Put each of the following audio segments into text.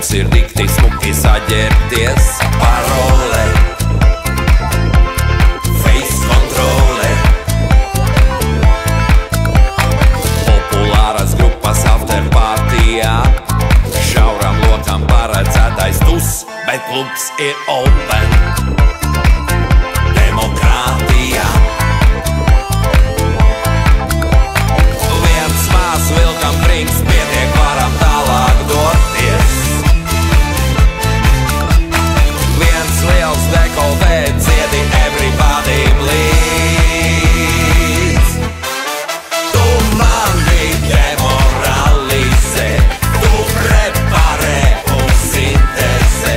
Mums ir dikti smuki saģērties. Parole, face kontrole. Populāras grupas afterpartijā. Šauram lokam paredzētais tus, bet klubs ir open. Demokrātija. Viens mās vilkam brīms, pietiek varam tālāk doties. Viens liels dekoltē, dziedi everybody please. Tu mani demoralizē, tu preparē un sintezē.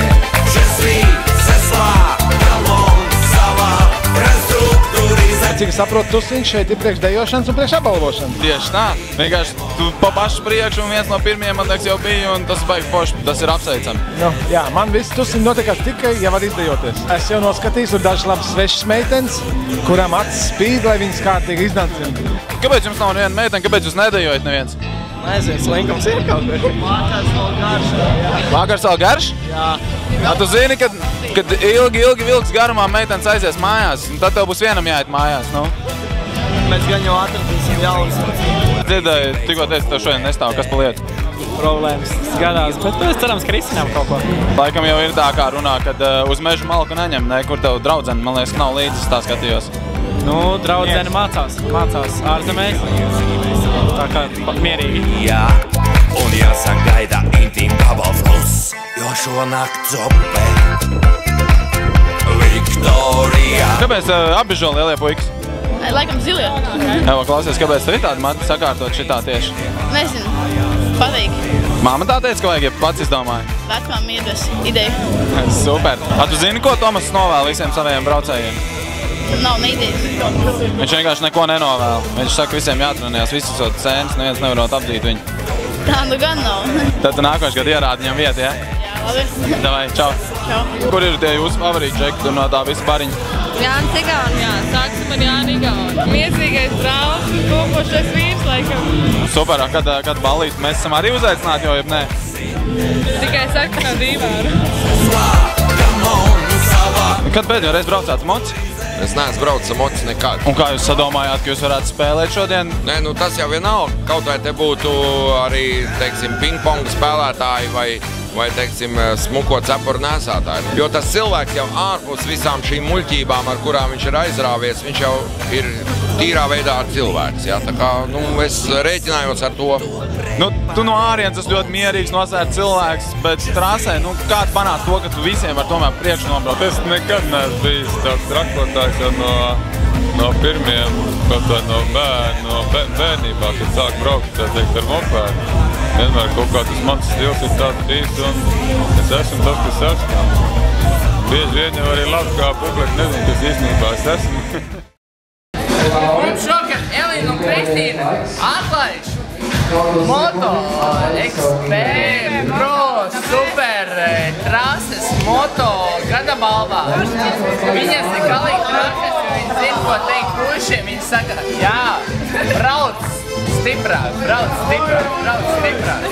Je suis ce soir, galon savā restruktūrizē. Cik saprotu, tusiņš šeit ir priekš dejošanas un priekš apbalvošanas. Tieši tā. Vienkārši tu pa pašu priekšu un viens no pirmiem, man liekas, jau bija, un tas baigi forši, tas ir apsveicami. Nu, jā, man viss tusiņi notiekās tikai, ja var izdejoties. Es jau noskatījos, tur dažas labas svešas meitenes, kurām acis spīd, lai viņas kārtīgi iznācina. Kāpēc jums nav neviena meitene, kāpēc jūs nedejojat neviens? Nezinu, slinkums ir kaut kur. Vākars vēl garš. Vākars vēl garš? Jā. Tu zini, kad ilgi vilks garumā meitenes aizies mājās, un tad tev būs vienam jāiet mājās, nu? Mēs gan jau atradīsim jaunas. Dzirdēju, tikko teicu, tev šodien nestāv, kas pa lietu? Problēmas gadās, bet mēs cerams, ka risinām kaut ko. Laikam jau ir tā kā runā, kad uz mežu malku neņem, ne, kur tev draudzene, man liekas, nav līdzes, tā skatījos. Nu, draudzene mācās ārzemēs. Tā kā mierīgi. Jā, un jāsagaida intīm gabals klus, jo šonakt zope. Viktorija. Kāpēc apbižo lielie puikas? Laikam zilie. Jā, klausies, kāpēc tev ir tāda mati sakārtot šitā tieši? Nezinu. Patīk. Māma tā teica, ka vajag, ja pats izdomāja? Vecmāma iedos ideju. Super. Tu zini, ko Tomas novēl visiem saviem braucējiem? Nav ne idejas. Viņš vienkārši neko nenovēl. Viņš saka, visiem jāatrenējās, visi esot cēnas, neviens nevarot apdīt viņu. Tā nu gan nav. Tad tu nākošais gadu ierādi viņam vietu, ja? Jā, labi. Davai, čau. Čau. Kur ir tie jūsu favorīti džekti no tā visa bariņa? Jānis Igauni. Jā, sāksim ar Jāni Igauni. Miesīgais brauc un kopošais vīrs, laikam. Super, kad ballīt mēs esam arī uzaicināti, jo jeb nē? Tikai saka, ka nav dīvāru. Kad pēdējo reizi braucāt moci? Es neesmu braucis ar moci nekad. Un kā jūs sadomājāt, ka jūs varētu spēlēt šodien? Nē, nu tas jau vienalga. Kaut vai te būtu arī, teiksim, pingponga spēlētāji vai teiksim, smuko cepuru nēsātāji. Jo tas cilvēks jau ārpus visām šīm muļķībām, ar kurām viņš ir aizrāvies, viņš jau ir tīrā veidā cilvēks. Ja? Tā kā, nu, es rēķinājos ar to. Nu, tu no ārienes esi ļoti mierīgs, nosērt cilvēks, bet trasē, nu, kā tu panāc to, ka tu visiem var tomēr priekšu nobraukt? Es nekad neesmu bijis tāds trakotājs jau no pirmiem, kaut vai no bērnībā, kad sāk braukt, tā teikt, ar mopēdu. Vienmēr kaut kā tas mans stils ir tāds bijis, un es esmu tas, kas esmu. Bieži vien jau arī labi kā publika nezinu, kas īstenībā es esmu. Mums šokar Elīna un Kristīna atklājuši Moto Expert Pro Super trases moto gada balvā. Viņas ir galīgi trases, jo viņi zina, ko teikt pušiem. Viņi saka, jā, brauc stiprāk, brauc stiprāk, brauc stiprāk.